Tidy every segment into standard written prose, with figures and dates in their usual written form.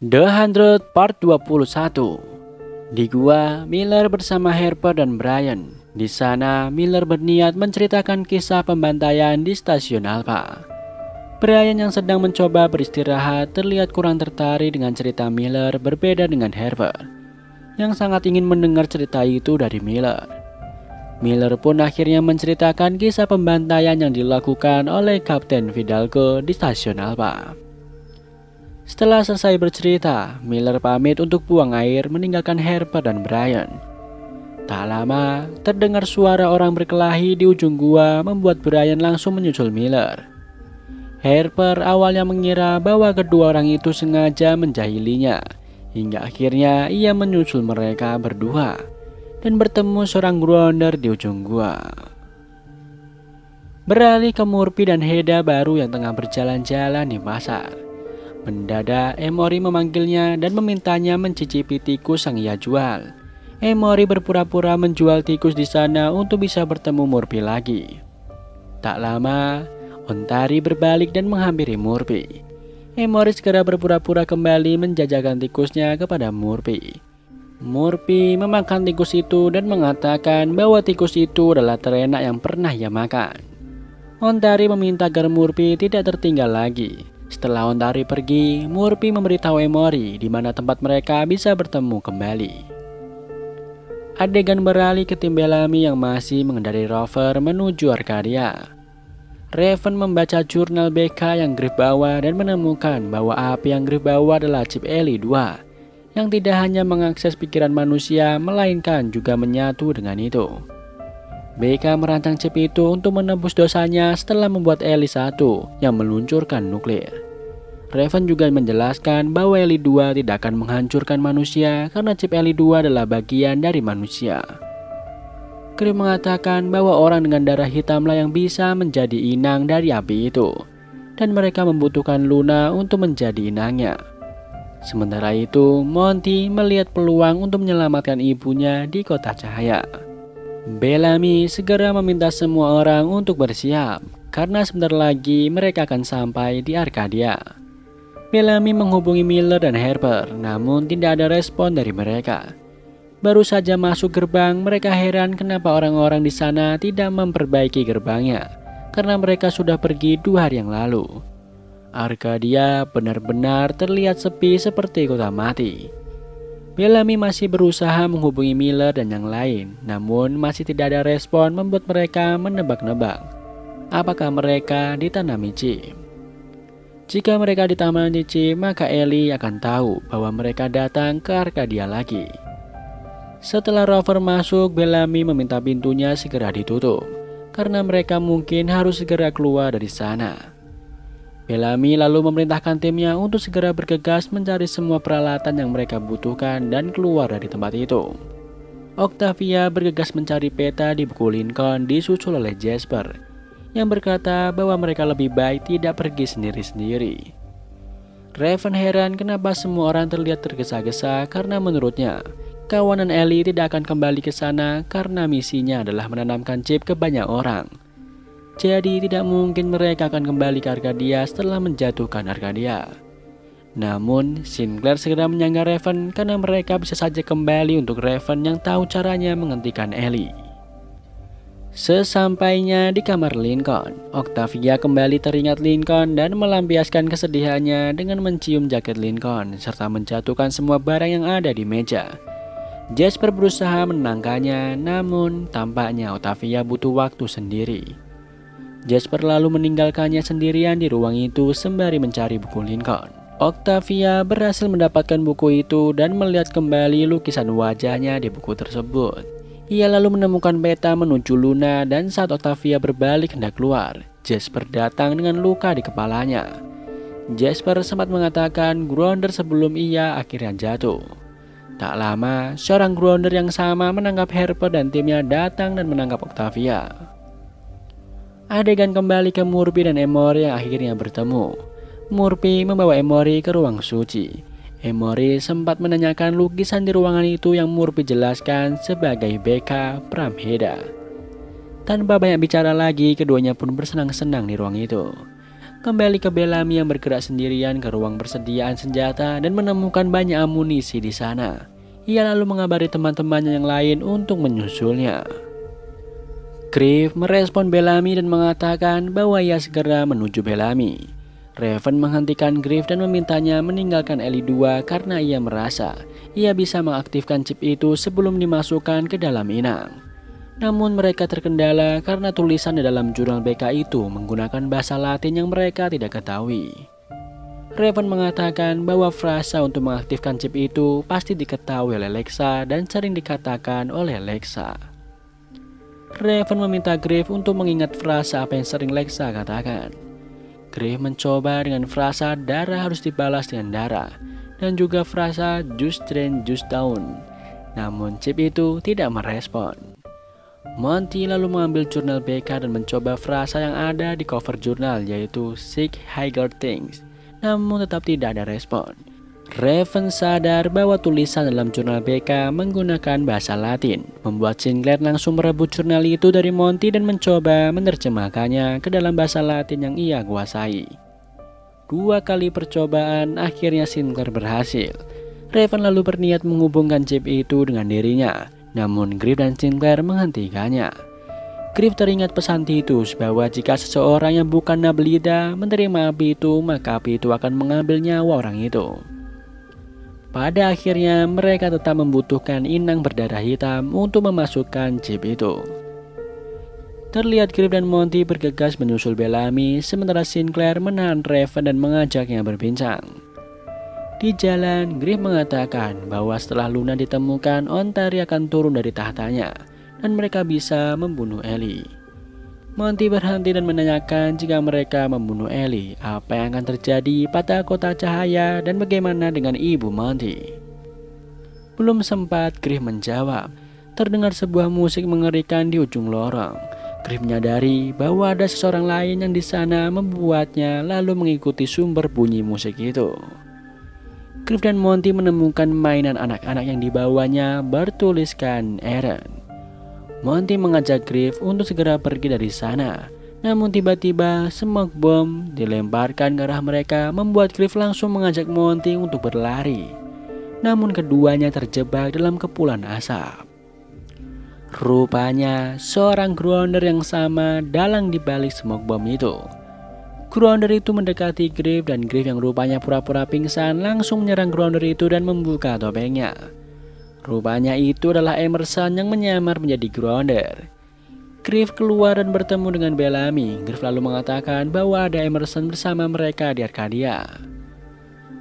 The Hundred Part 21. Di gua, Miller bersama Harper dan Brian. Di sana, Miller berniat menceritakan kisah pembantaian di stasiun Alpha. Brian yang sedang mencoba beristirahat terlihat kurang tertarik dengan cerita Miller, berbeda dengan Harper yang sangat ingin mendengar cerita itu dari Miller. Miller pun akhirnya menceritakan kisah pembantaian yang dilakukan oleh Kapten Fidalgo di stasiun Alpha. Setelah selesai bercerita, Miller pamit untuk buang air meninggalkan Harper dan Brian. Tak lama, terdengar suara orang berkelahi di ujung gua membuat Brian langsung menyusul Miller. Harper awalnya mengira bahwa kedua orang itu sengaja menjahilinya, hingga akhirnya ia menyusul mereka berdua dan bertemu seorang grounder di ujung gua. Beralih ke Murphy dan Heda baru yang tengah berjalan-jalan di pasar. Mendadak Emory memanggilnya dan memintanya mencicipi tikus yang ia jual. Emory berpura-pura menjual tikus di sana untuk bisa bertemu Murphy lagi. Tak lama, Ontari berbalik dan menghampiri Murphy. Emory segera berpura-pura kembali menjajakan tikusnya kepada Murphy. Murphy memakan tikus itu dan mengatakan bahwa tikus itu adalah terenak yang pernah ia makan. Ontari meminta agar Murphy tidak tertinggal lagi. Setelah Ontari pergi, Murphy memberitahu Emory di mana tempat mereka bisa bertemu kembali. Adegan beralih ke tim Bellamy yang masih mengendarai rover menuju Arcadia. Raven membaca jurnal BK yang Griff bawa dan menemukan bahwa api yang Griff bawa adalah chip Ellie 2 yang tidak hanya mengakses pikiran manusia melainkan juga menyatu dengan itu. BK merancang chip itu untuk menebus dosanya setelah membuat Ellie 1 yang meluncurkan nuklir. Raven juga menjelaskan bahwa Ellie 2 tidak akan menghancurkan manusia karena chip Ellie 2 adalah bagian dari manusia. Griff mengatakan bahwa orang dengan darah hitamlah yang bisa menjadi inang dari api itu, dan mereka membutuhkan Luna untuk menjadi inangnya. Sementara itu, Monty melihat peluang untuk menyelamatkan ibunya di kota cahaya. Bellamy segera meminta semua orang untuk bersiap, karena sebentar lagi mereka akan sampai di Arcadia. Bellamy menghubungi Miller dan Harper, namun tidak ada respon dari mereka. Baru saja masuk gerbang, mereka heran kenapa orang-orang di sana tidak memperbaiki gerbangnya, karena mereka sudah pergi 2 hari yang lalu. Arcadia benar-benar terlihat sepi seperti kota mati. Bellamy masih berusaha menghubungi Miller dan yang lain, namun masih tidak ada respon membuat mereka menebak-nebak apakah mereka ditanami chip. Jika mereka ditanami chip, maka Ellie akan tahu bahwa mereka datang ke Arcadia lagi. Setelah rover masuk, Bellamy meminta pintunya segera ditutup, karena mereka mungkin harus segera keluar dari sana. Bellamy lalu memerintahkan timnya untuk segera bergegas mencari semua peralatan yang mereka butuhkan dan keluar dari tempat itu. Octavia bergegas mencari peta di buku Lincoln disusul oleh Jasper, yang berkata bahwa mereka lebih baik tidak pergi sendiri-sendiri. Raven heran kenapa semua orang terlihat tergesa-gesa karena menurutnya, kawanan Ellie tidak akan kembali ke sana karena misinya adalah menanamkan chip ke banyak orang. Jadi tidak mungkin mereka akan kembali ke Arcadia setelah menjatuhkan Arcadia. Namun Sinclair segera menyangka Raven karena mereka bisa saja kembali untuk Raven yang tahu caranya menghentikan Ellie. Sesampainya di kamar Lincoln, Octavia kembali teringat Lincoln dan melampiaskan kesedihannya dengan mencium jaket Lincoln serta menjatuhkan semua barang yang ada di meja. Jasper berusaha menenangkannya, namun tampaknya Octavia butuh waktu sendiri. Jasper lalu meninggalkannya sendirian di ruang itu sembari mencari buku Lincoln. Octavia berhasil mendapatkan buku itu dan melihat kembali lukisan wajahnya di buku tersebut. Ia lalu menemukan peta menuju Luna dan saat Octavia berbalik hendak keluar, Jasper datang dengan luka di kepalanya. Jasper sempat mengatakan grounder sebelum ia akhirnya jatuh. Tak lama, seorang grounder yang sama menangkap Harper dan timnya datang dan menangkap Octavia. Adegan kembali ke Murphy dan Emory yang akhirnya bertemu. Murphy membawa Emory ke ruang suci. Emory sempat menanyakan lukisan di ruangan itu yang Murphy jelaskan sebagai BK Pramheda. Tanpa banyak bicara lagi, keduanya pun bersenang-senang di ruang itu. Kembali ke Bellamy yang bergerak sendirian ke ruang persediaan senjata dan menemukan banyak amunisi di sana. Ia lalu mengabari teman-temannya yang lain untuk menyusulnya. Griff merespon Bellamy dan mengatakan bahwa ia segera menuju Bellamy. Raven menghentikan Griff dan memintanya meninggalkan Ellie 2 karena ia merasa ia bisa mengaktifkan chip itu sebelum dimasukkan ke dalam inang. Namun mereka terkendala karena tulisan di dalam jurnal BK itu menggunakan bahasa Latin yang mereka tidak ketahui. Raven mengatakan bahwa frasa untuk mengaktifkan chip itu pasti diketahui oleh Lexa dan sering dikatakan oleh Lexa. Raven meminta Griff untuk mengingat frasa apa yang sering Lexa katakan. Griff mencoba dengan frasa darah harus dibalas dengan darah dan juga frasa just train just down. Namun chip itu tidak merespon. Monty lalu mengambil jurnal BK dan mencoba frasa yang ada di cover jurnal yaitu Seek Higher Things, namun tetap tidak ada respon. Raven sadar bahwa tulisan dalam jurnal BK menggunakan bahasa Latin, membuat Sinclair langsung merebut jurnal itu dari Monty dan mencoba menerjemahkannya ke dalam bahasa Latin yang ia kuasai. 2 kali percobaan, akhirnya Sinclair berhasil. Raven lalu berniat menghubungkan chip itu dengan dirinya, namun Griff dan Sinclair menghentikannya. Griff teringat pesan Titus bahwa jika seseorang yang bukan Nablida menerima api itu, maka api itu akan mengambil nyawa orang itu. Pada akhirnya mereka tetap membutuhkan inang berdarah hitam untuk memasukkan chip itu. Terlihat Griff dan Monty bergegas menyusul Bellamy, sementara Sinclair menahan Raven dan mengajaknya berbincang. Di jalan, Griff mengatakan bahwa setelah Luna ditemukan, Ontari akan turun dari tahtanya dan mereka bisa membunuh Ellie. Monty berhenti dan menanyakan jika mereka membunuh Ellie, apa yang akan terjadi pada kota cahaya dan bagaimana dengan ibu Monty. Belum sempat Griff menjawab, terdengar sebuah musik mengerikan di ujung lorong. Griff menyadari bahwa ada seseorang lain yang di sana membuatnya lalu mengikuti sumber bunyi musik itu. Griff dan Monty menemukan mainan anak-anak yang dibawanya bertuliskan Eren. Monty mengajak Griff untuk segera pergi dari sana. Namun tiba-tiba smoke bomb dilemparkan ke arah mereka, membuat Griff langsung mengajak Monty untuk berlari. Namun keduanya terjebak dalam kepulan asap. Rupanya seorang Grounder yang sama dalang di balik smoke bomb itu. Grounder itu mendekati Griff dan Griff yang rupanya pura-pura pingsan langsung menyerang Grounder itu dan membuka topengnya. Rupanya itu adalah Emerson yang menyamar menjadi Grounder. Griff keluar dan bertemu dengan Bellamy. Griff lalu mengatakan bahwa ada Emerson bersama mereka di Arcadia.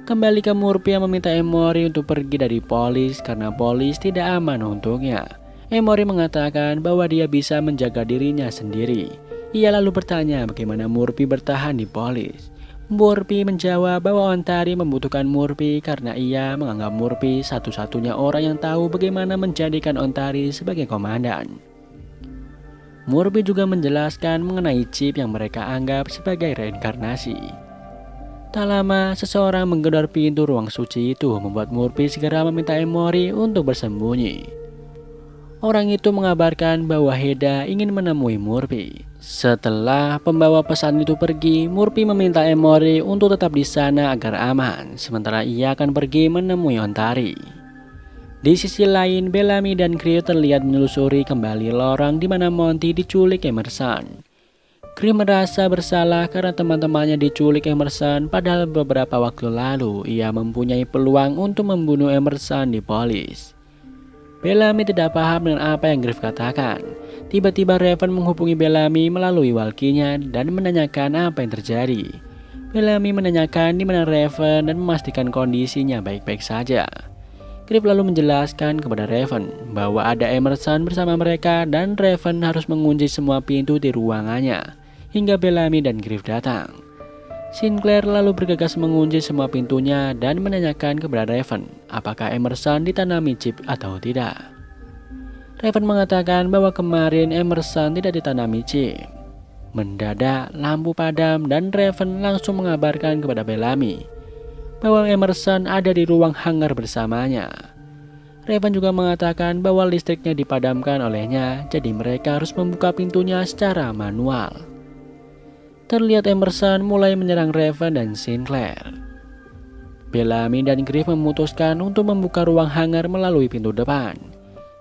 Kembali ke Murphy yang meminta Emory untuk pergi dari Polis karena Polis tidak aman untuknya. Emory mengatakan bahwa dia bisa menjaga dirinya sendiri. Ia lalu bertanya bagaimana Murphy bertahan di Polis. Murphy menjawab bahwa Ontari membutuhkan Murphy karena ia menganggap Murphy satu-satunya orang yang tahu bagaimana menjadikan Ontari sebagai komandan. Murphy juga menjelaskan mengenai chip yang mereka anggap sebagai reinkarnasi. Tak lama, seseorang menggedor pintu ruang suci itu membuat Murphy segera meminta Emory untuk bersembunyi. Orang itu mengabarkan bahwa Heda ingin menemui Murphy. Setelah pembawa pesan itu pergi, Murphy meminta Emory untuk tetap di sana agar aman, sementara ia akan pergi menemui Ontari. Di sisi lain, Bellamy dan Griff terlihat menelusuri kembali lorong di mana Monty diculik Emerson. Griff merasa bersalah karena teman-temannya diculik Emerson, padahal beberapa waktu lalu ia mempunyai peluang untuk membunuh Emerson di Polis. Bellamy tidak paham dengan apa yang Griff katakan. Tiba-tiba Raven menghubungi Bellamy melalui walkie-nya dan menanyakan apa yang terjadi. Bellamy menanyakan di mana Raven dan memastikan kondisinya baik-baik saja. Griff lalu menjelaskan kepada Raven bahwa ada Emerson bersama mereka dan Raven harus mengunci semua pintu di ruangannya hingga Bellamy dan Griff datang. Sinclair lalu bergegas mengunci semua pintunya dan menanyakan kepada Raven apakah Emerson ditanami chip atau tidak. Raven mengatakan bahwa kemarin Emerson tidak ditanami chip. Mendadak lampu padam dan Raven langsung mengabarkan kepada Bellamy bahwa Emerson ada di ruang hangar bersamanya. Raven juga mengatakan bahwa listriknya dipadamkan olehnya, jadi mereka harus membuka pintunya secara manual. terlihat Emerson mulai menyerang Raven dan Sinclair. Bellamy dan Griff memutuskan untuk membuka ruang hangar melalui pintu depan.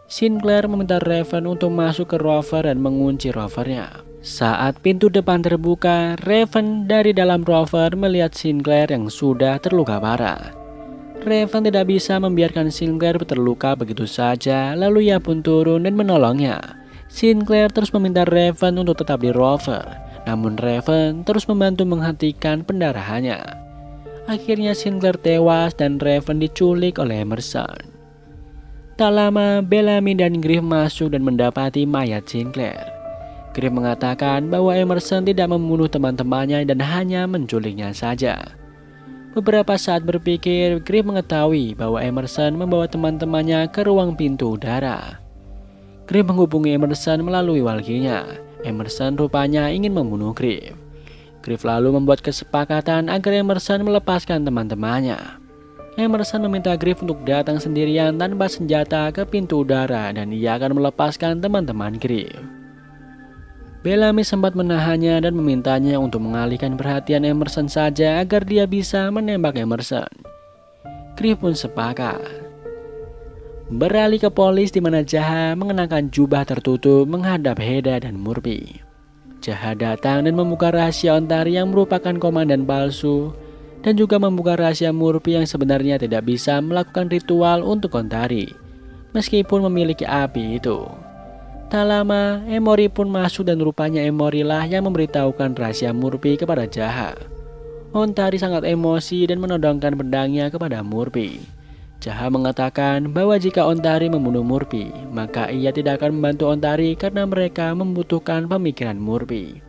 Sinclair meminta Raven untuk masuk ke rover dan mengunci rovernya. Saat pintu depan terbuka, Raven dari dalam rover melihat Sinclair yang sudah terluka parah. Raven tidak bisa membiarkan Sinclair terluka begitu saja, lalu ia pun turun dan menolongnya. Sinclair terus meminta Raven untuk tetap di rover, namun Raven terus membantu menghentikan pendarahannya. Akhirnya Sinclair tewas dan Raven diculik oleh Emerson. Tak lama, Bellamy dan Griff masuk dan mendapati mayat Sinclair. Griff mengatakan bahwa Emerson tidak membunuh teman-temannya dan hanya menculiknya saja. Beberapa saat berpikir, Griff mengetahui bahwa Emerson membawa teman-temannya ke ruang pintu udara. Griff menghubungi Emerson melalui walkie-nya. Emerson rupanya ingin membunuh Griff. Griff lalu membuat kesepakatan agar Emerson melepaskan teman-temannya. Emerson meminta Griff untuk datang sendirian tanpa senjata ke pintu udara dan ia akan melepaskan teman-teman Griff. Bellamy sempat menahannya dan memintanya untuk mengalihkan perhatian Emerson saja agar dia bisa menembak Emerson. Griff pun sepakat. Beralih ke polis di mana Jaha mengenakan jubah tertutup menghadap Heda dan Murphy. Jaha datang dan membuka rahasia Ontari yang merupakan komandan palsu dan juga membuka rahasia Murphy yang sebenarnya tidak bisa melakukan ritual untuk Ontari meskipun memiliki api itu. Tak lama, Emory pun masuk dan rupanya Emory lah yang memberitahukan rahasia Murphy kepada Jaha. Ontari sangat emosi dan menodongkan pedangnya kepada Murphy. Jaha mengatakan bahwa jika Ontari membunuh Murphy, maka ia tidak akan membantu Ontari karena mereka membutuhkan pemikiran Murphy.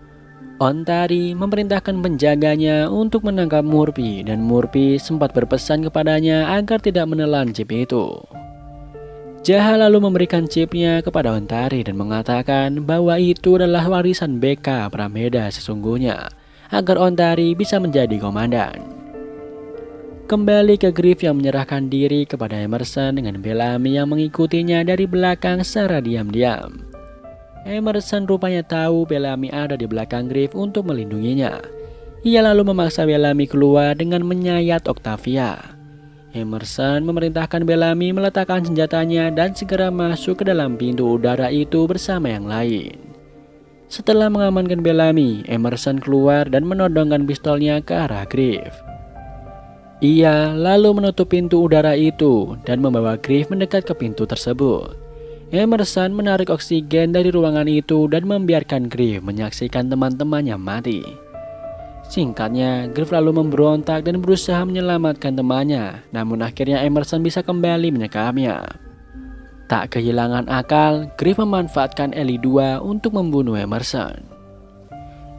Ontari memerintahkan penjaganya untuk menangkap Murphy dan Murphy sempat berpesan kepadanya agar tidak menelan chip itu. Jaha lalu memberikan chipnya kepada Ontari dan mengatakan bahwa itu adalah warisan BK Prameda sesungguhnya agar Ontari bisa menjadi komandan. Kembali ke Griff yang menyerahkan diri kepada Emerson dengan Bellamy yang mengikutinya dari belakang secara diam-diam. Emerson rupanya tahu Bellamy ada di belakang Griff untuk melindunginya. Ia lalu memaksa Bellamy keluar dengan menyayat Octavia. Emerson memerintahkan Bellamy meletakkan senjatanya dan segera masuk ke dalam pintu udara itu bersama yang lain. Setelah mengamankan Bellamy, Emerson keluar dan menodongkan pistolnya ke arah Griff. Ia lalu menutup pintu udara itu dan membawa Griff mendekat ke pintu tersebut. Emerson menarik oksigen dari ruangan itu dan membiarkan Griff menyaksikan teman-temannya mati. Singkatnya, Griff lalu memberontak dan berusaha menyelamatkan temannya, namun akhirnya Emerson bisa kembali menyekamnya. Tak kehilangan akal, Griff memanfaatkan Ellie 2 untuk membunuh Emerson.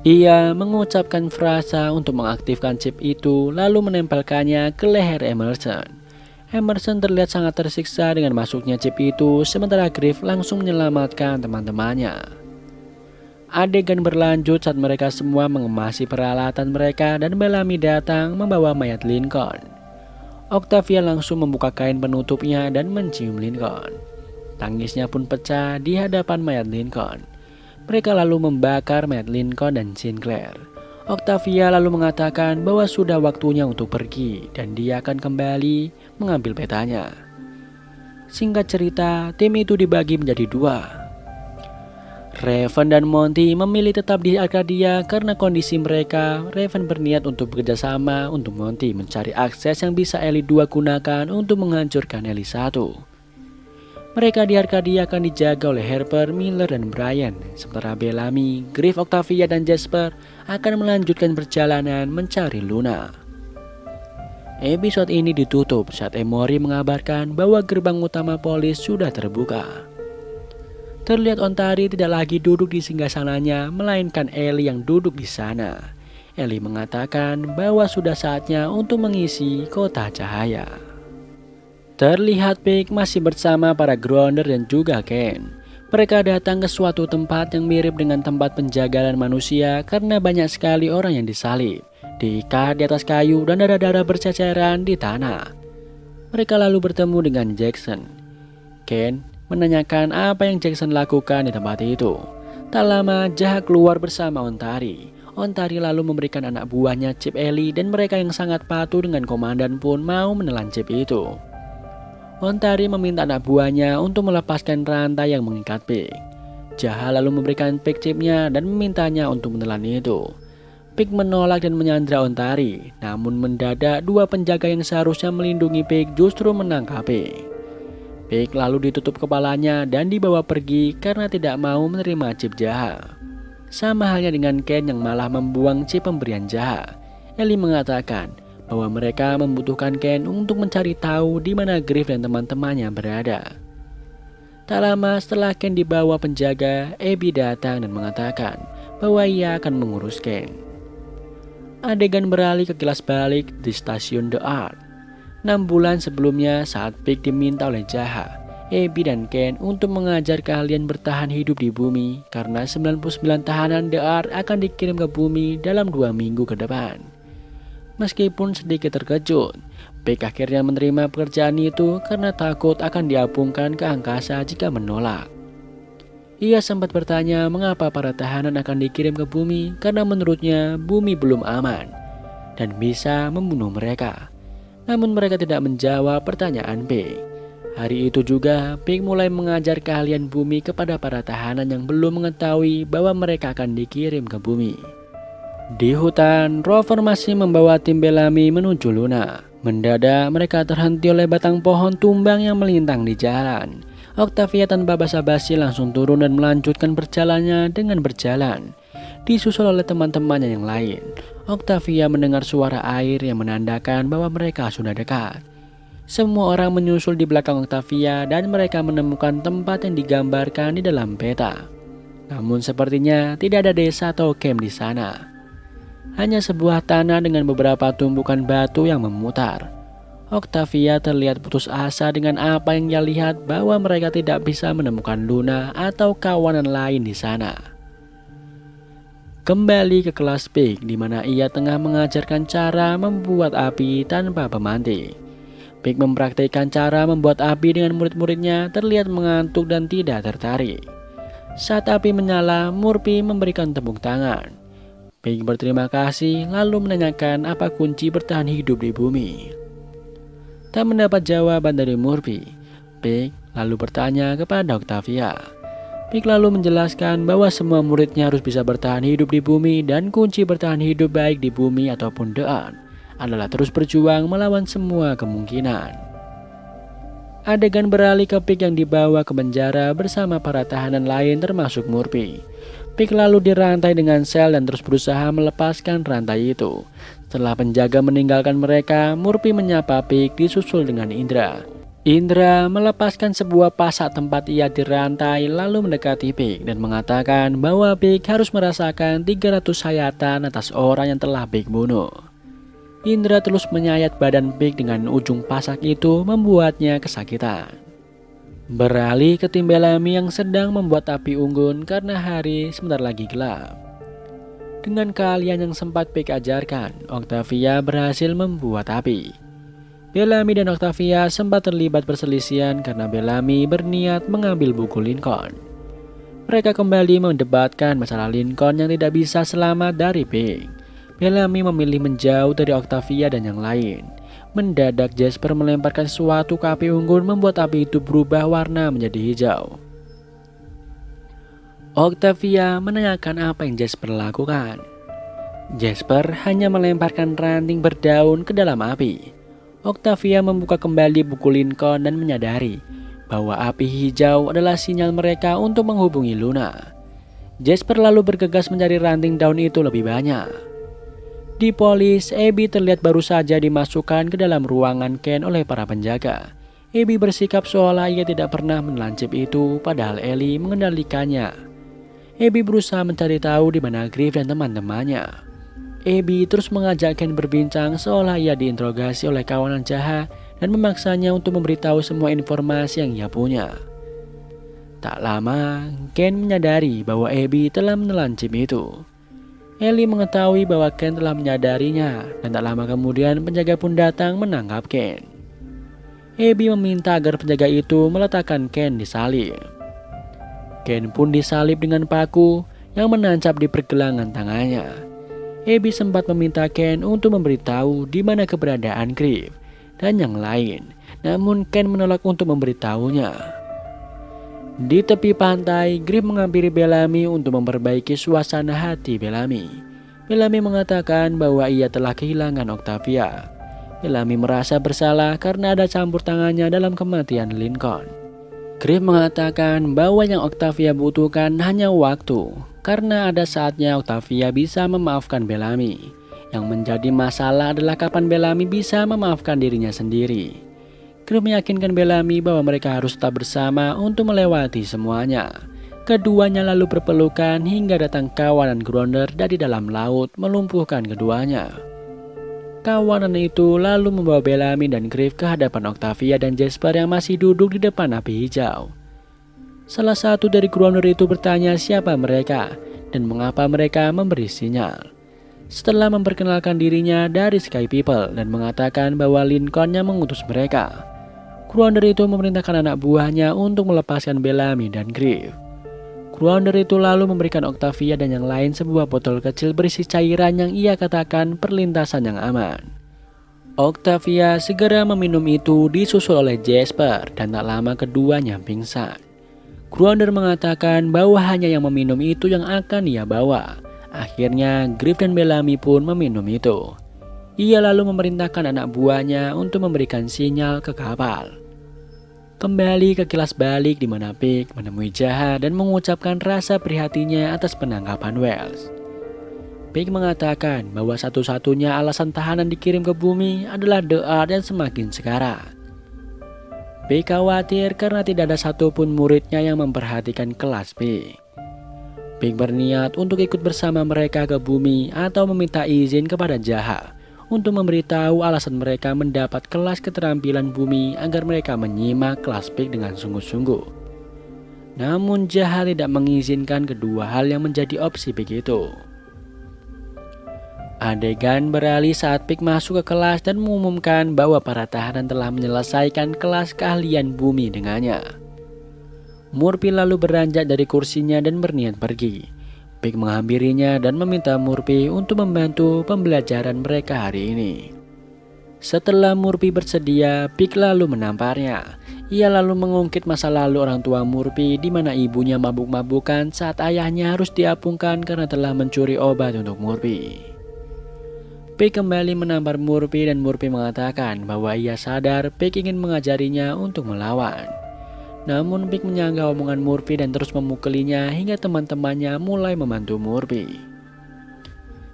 Ia mengucapkan frasa untuk mengaktifkan chip itu lalu menempelkannya ke leher Emerson. Emerson terlihat sangat tersiksa dengan masuknya chip itu, sementara Griff langsung menyelamatkan teman-temannya. Adegan berlanjut saat mereka semua mengemasi peralatan mereka dan Bellamy datang membawa mayat Lincoln. Octavia langsung membuka kain penutupnya dan mencium Lincoln. Tangisnya pun pecah di hadapan mayat Lincoln. Mereka lalu membakar mayat Lincoln dan Sinclair. Octavia lalu mengatakan bahwa sudah waktunya untuk pergi dan dia akan kembali mengambil petanya. Singkat cerita, tim itu dibagi menjadi dua. Raven dan Monty memilih tetap di Arcadia karena kondisi mereka. Raven berniat untuk bekerja sama untuk Monty mencari akses yang bisa Ellie 2 gunakan untuk menghancurkan Ellie 1. Mereka di Arcadia akan dijaga oleh Harper, Miller, dan Brian, sementara Bellamy, Griff, Octavia, dan Jasper akan melanjutkan perjalanan mencari Luna. Episode ini ditutup saat Emory mengabarkan bahwa gerbang utama polis sudah terbuka. Terlihat Ontari tidak lagi duduk di singgasananya, melainkan Ellie yang duduk di sana. Ellie mengatakan bahwa sudah saatnya untuk mengisi kota cahaya. Terlihat Pig masih bersama para Grounder dan juga Ken. Mereka datang ke suatu tempat yang mirip dengan tempat penjagalan manusia karena banyak sekali orang yang disalib, diikat di atas kayu dan darah-darah berceceran di tanah. Mereka lalu bertemu dengan Jackson. Ken menanyakan apa yang Jackson lakukan di tempat itu. Tak lama Jaha keluar bersama Ontari. Ontari lalu memberikan anak buahnya chip Ellie dan mereka yang sangat patuh dengan komandan pun mau menelan chip itu. Ontari meminta anak buahnya untuk melepaskan rantai yang mengikat Pig. Jaha lalu memberikan Pig chipnya dan memintanya untuk menelan itu. Pig menolak dan menyandra Ontari, namun mendadak dua penjaga yang seharusnya melindungi Pig justru menangkap Pig. Pig lalu ditutup kepalanya dan dibawa pergi karena tidak mau menerima chip Jaha. Sama halnya dengan Ken yang malah membuang chip pemberian Jaha. Ellie mengatakan bahwa mereka membutuhkan Ken untuk mencari tahu di mana Griff dan teman-temannya berada. Tak lama setelah Ken dibawa penjaga, Abby datang dan mengatakan bahwa ia akan mengurus Ken. Adegan beralih ke kilas balik di stasiun The Art. 6 bulan sebelumnya saat Pig diminta oleh Jaha, Abby dan Ken untuk mengajar keahlian bertahan hidup di bumi karena 99 tahanan The Art akan dikirim ke bumi dalam 2 minggu ke depan. Meskipun sedikit terkejut, Pig akhirnya menerima pekerjaan itu karena takut akan diapungkan ke angkasa jika menolak. Ia sempat bertanya mengapa para tahanan akan dikirim ke bumi karena menurutnya bumi belum aman dan bisa membunuh mereka. Namun mereka tidak menjawab pertanyaan Pig. Hari itu juga Pig mulai mengajar keahlian bumi kepada para tahanan yang belum mengetahui bahwa mereka akan dikirim ke bumi. Di hutan, Rover masih membawa tim Bellamy menuju Luna. Mendadak mereka terhenti oleh batang pohon tumbang yang melintang di jalan. Octavia tanpa basa-basi langsung turun dan melanjutkan perjalanannya dengan berjalan, disusul oleh teman-temannya yang lain. Octavia mendengar suara air yang menandakan bahwa mereka sudah dekat. Semua orang menyusul di belakang Octavia dan mereka menemukan tempat yang digambarkan di dalam peta. Namun sepertinya tidak ada desa atau camp di sana. Hanya sebuah tanah dengan beberapa tumpukan batu yang memutar. Octavia terlihat putus asa dengan apa yang ia lihat bahwa mereka tidak bisa menemukan Luna atau kawanan lain di sana. Kembali ke kelas Pig di mana ia tengah mengajarkan cara membuat api tanpa pemantik. Pig mempraktikkan cara membuat api dengan murid-muridnya terlihat mengantuk dan tidak tertarik. Saat api menyala, Murphy memberikan tepuk tangan. Pig berterima kasih lalu menanyakan apa kunci bertahan hidup di bumi. Tak mendapat jawaban dari Murphy, Pig lalu bertanya kepada Octavia. Pig lalu menjelaskan bahwa semua muridnya harus bisa bertahan hidup di bumi dan kunci bertahan hidup baik di bumi ataupun The Art adalah terus berjuang melawan semua kemungkinan. Adegan beralih ke Pig yang dibawa ke penjara bersama para tahanan lain termasuk Murphy. Pig lalu dirantai dengan sel dan terus berusaha melepaskan rantai itu. Setelah penjaga meninggalkan mereka, Murphy menyapa Pig disusul dengan Indra. Indra melepaskan sebuah pasak tempat ia dirantai lalu mendekati Pig dan mengatakan bahwa Pig harus merasakan 300 sayatan atas orang yang telah Pig bunuh. Indra terus menyayat badan Pig dengan ujung pasak itu membuatnya kesakitan. Beralih ke tim Bellamy yang sedang membuat api unggun karena hari sebentar lagi gelap. Dengan keahlian yang sempat Pig ajarkan, Octavia berhasil membuat api. Bellamy dan Octavia sempat terlibat perselisihan karena Bellamy berniat mengambil buku Lincoln. Mereka kembali mendebatkan masalah Lincoln yang tidak bisa selamat dari Pig. Bellamy memilih menjauh dari Octavia dan yang lain. Mendadak Jasper melemparkan sesuatu ke api unggun membuat api itu berubah warna menjadi hijau. Octavia menanyakan apa yang Jasper lakukan. Jasper hanya melemparkan ranting berdaun ke dalam api. Octavia membuka kembali buku Lincoln dan menyadari bahwa api hijau adalah sinyal mereka untuk menghubungi Luna. Jasper lalu bergegas mencari ranting daun itu lebih banyak. Di polis, Abby terlihat baru saja dimasukkan ke dalam ruangan Ken oleh para penjaga. Abby bersikap seolah ia tidak pernah menelan chip itu, padahal Ellie mengendalikannya. Abby berusaha mencari tahu di mana Griff dan teman-temannya. Abby terus mengajak Ken berbincang seolah ia diinterogasi oleh kawanan Jaha dan memaksanya untuk memberitahu semua informasi yang ia punya. Tak lama, Ken menyadari bahwa Abby telah menelan chip itu. Ellie mengetahui bahwa Ken telah menyadarinya dan tak lama kemudian penjaga pun datang menangkap Ken. Abby meminta agar penjaga itu meletakkan Ken di salib. Ken pun disalib dengan paku yang menancap di pergelangan tangannya. Abby sempat meminta Ken untuk memberitahu di mana keberadaan Griff dan yang lain, namun Ken menolak untuk memberitahunya. Di tepi pantai, Griff menghampiri Bellamy untuk memperbaiki suasana hati Bellamy. Bellamy mengatakan bahwa ia telah kehilangan Octavia. Bellamy merasa bersalah karena ada campur tangannya dalam kematian Lincoln. Griff mengatakan bahwa yang Octavia butuhkan hanya waktu, karena ada saatnya Octavia bisa memaafkan Bellamy. Yang menjadi masalah adalah kapan Bellamy bisa memaafkan dirinya sendiri. Griff meyakinkan Bellamy bahwa mereka harus tetap bersama untuk melewati semuanya. Keduanya lalu berpelukan hingga datang kawanan Grounder dari dalam laut melumpuhkan keduanya. Kawanan itu lalu membawa Bellamy dan Griff ke hadapan Octavia dan Jasper yang masih duduk di depan api hijau. Salah satu dari Grounder itu bertanya siapa mereka dan mengapa mereka memberi sinyal. Setelah memperkenalkan dirinya dari Sky People dan mengatakan bahwa Lincoln yang mengutus mereka, Grounder itu memerintahkan anak buahnya untuk melepaskan Bellamy dan Griff. Grounder itu lalu memberikan Octavia dan yang lain sebuah botol kecil berisi cairan yang ia katakan perlintasan yang aman. Octavia segera meminum itu disusul oleh Jasper dan tak lama keduanya pingsan. Grounder mengatakan bahwa hanya yang meminum itu yang akan ia bawa. Akhirnya Griff dan Bellamy pun meminum itu. Ia lalu memerintahkan anak buahnya untuk memberikan sinyal ke kapal. Kembali ke kilas balik di mana Pig menemui Jaha dan mengucapkan rasa prihatinnya atas penangkapan Wells. Pig mengatakan bahwa satu-satunya alasan tahanan dikirim ke bumi adalah doa dan semakin sekarat. Pig khawatir karena tidak ada satupun muridnya yang memperhatikan kelas Pig. Pig berniat untuk ikut bersama mereka ke bumi atau meminta izin kepada Jaha untuk memberitahu alasan mereka mendapat kelas keterampilan bumi agar mereka menyimak kelas Pig dengan sungguh-sungguh. Namun Jaha tidak mengizinkan kedua hal yang menjadi opsi Pig itu. Adegan beralih saat Pig masuk ke kelas dan mengumumkan bahwa para tahanan telah menyelesaikan kelas keahlian bumi dengannya. Murphy lalu beranjak dari kursinya dan berniat pergi. Pig menghampirinya dan meminta Murphy untuk membantu pembelajaran mereka hari ini. Setelah Murphy bersedia, Pig lalu menamparnya. Ia lalu mengungkit masa lalu orang tua Murphy di mana ibunya mabuk-mabukan saat ayahnya harus diapungkan karena telah mencuri obat untuk Murphy. Pig kembali menampar Murphy dan Murphy mengatakan bahwa ia sadar Pig ingin mengajarinya untuk melawan. Namun Pig menyanggah omongan Murphy dan terus memukulinya hingga teman-temannya mulai membantu Murphy.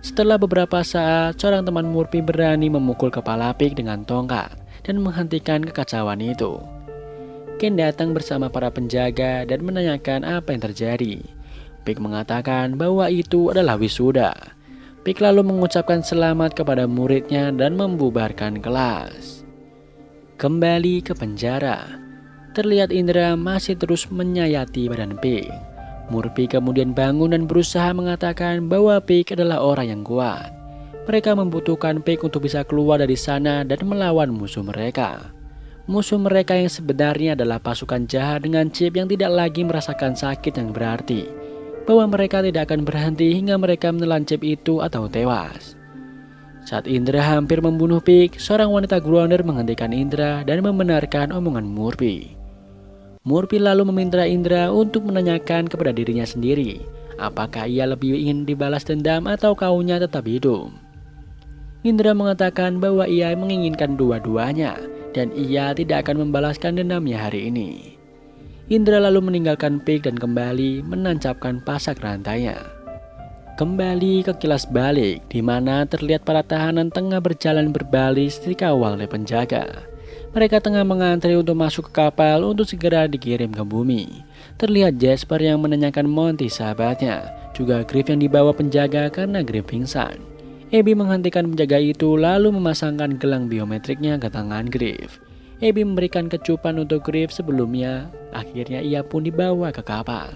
Setelah beberapa saat, seorang teman Murphy berani memukul kepala Pig dengan tongkat dan menghentikan kekacauan itu. Ken datang bersama para penjaga dan menanyakan apa yang terjadi. Pig mengatakan bahwa itu adalah wisuda. Pig lalu mengucapkan selamat kepada muridnya dan membubarkan kelas. Kembali ke penjara. Terlihat Indra masih terus menyayati badan Pig. Murphy kemudian bangun dan berusaha mengatakan bahwa Pig adalah orang yang kuat. Mereka membutuhkan Pig untuk bisa keluar dari sana dan melawan musuh mereka. Musuh mereka yang sebenarnya adalah pasukan Jaha dengan chip yang tidak lagi merasakan sakit yang berarti bahwa mereka tidak akan berhenti hingga mereka menelan chip itu atau tewas. Saat Indra hampir membunuh Pig, seorang wanita Grounder menghentikan Indra dan membenarkan omongan Murphy. Murphy lalu meminta Indra untuk menanyakan kepada dirinya sendiri, apakah ia lebih ingin dibalas dendam atau kaunya tetap hidup. Indra mengatakan bahwa ia menginginkan dua-duanya dan ia tidak akan membalaskan dendamnya hari ini. Indra lalu meninggalkan Pig dan kembali menancapkan pasak rantainya. Kembali ke kilas balik, di mana terlihat para tahanan tengah berjalan berbaris dikawal oleh penjaga. Mereka tengah mengantri untuk masuk ke kapal untuk segera dikirim ke bumi. Terlihat Jasper yang menanyakan Monty sahabatnya, juga Griff yang dibawa penjaga karena Griff pingsan. Abby menghentikan penjaga itu lalu memasangkan gelang biometriknya ke tangan Griff. Abby memberikan kecupan untuk Griff sebelumnya, akhirnya ia pun dibawa ke kapal.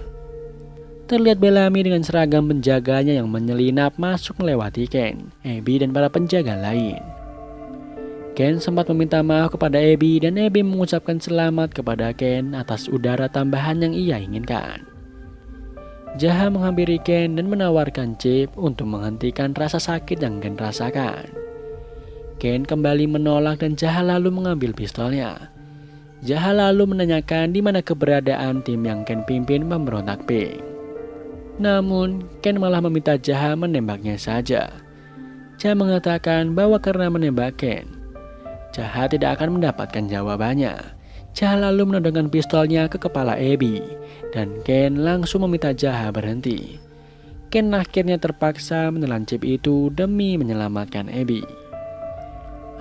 Terlihat Bellamy dengan seragam penjaganya yang menyelinap masuk melewati Ken, Abby dan para penjaga lain. Ken sempat meminta maaf kepada Abby dan Abby mengucapkan selamat kepada Ken atas udara tambahan yang ia inginkan. Jaha menghampiri Ken dan menawarkan chip untuk menghentikan rasa sakit yang Ken rasakan. Ken kembali menolak dan Jaha lalu mengambil pistolnya. Jaha lalu menanyakan di mana keberadaan tim yang Ken pimpin pemberontak Pink. Namun, Ken malah meminta Jaha menembaknya saja. Jaha mengatakan bahwa karena menembak Ken, Jaha tidak akan mendapatkan jawabannya. Jaha lalu menodongkan pistolnya ke kepala Abby, dan Ken langsung meminta Jaha berhenti. Ken akhirnya terpaksa menelan chip itu demi menyelamatkan Abby.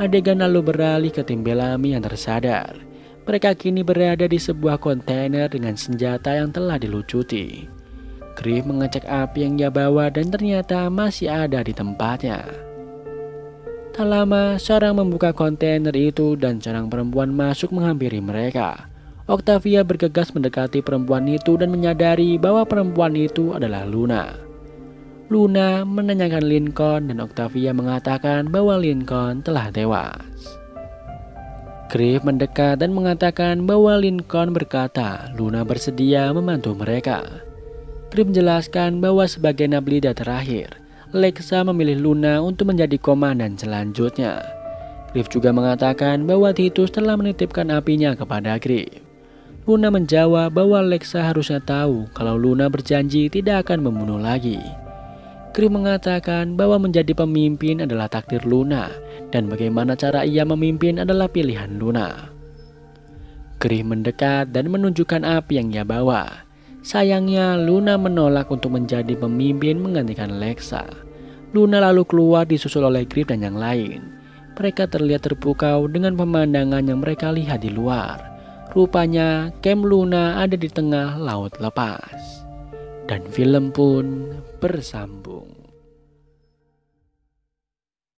Adegan lalu beralih ke tim Bellamy yang tersadar. Mereka kini berada di sebuah kontainer dengan senjata yang telah dilucuti. Griff mengecek api yang ia bawa dan ternyata masih ada di tempatnya. Tak lama, seorang membuka kontainer itu dan seorang perempuan masuk menghampiri mereka. Octavia bergegas mendekati perempuan itu dan menyadari bahwa perempuan itu adalah Luna. Luna menanyakan Lincoln dan Octavia mengatakan bahwa Lincoln telah tewas. Griff mendekat dan mengatakan bahwa Lincoln berkata Luna bersedia membantu mereka. Griff menjelaskan bahwa sebagai Nablida terakhir, Lexa memilih Luna untuk menjadi komandan selanjutnya. Griff juga mengatakan bahwa Titus telah menitipkan apinya kepada Griff. Luna menjawab bahwa Lexa harusnya tahu kalau Luna berjanji tidak akan membunuh lagi. Griff mengatakan bahwa menjadi pemimpin adalah takdir Luna dan bagaimana cara ia memimpin adalah pilihan Luna. Griff mendekat dan menunjukkan api yang ia bawa. Sayangnya, Luna menolak untuk menjadi pemimpin menggantikan Lexa. Luna lalu keluar disusul oleh Griff dan yang lain. Mereka terlihat terpukau dengan pemandangan yang mereka lihat di luar. Rupanya, camp Luna ada di tengah laut lepas. Dan film pun bersambung.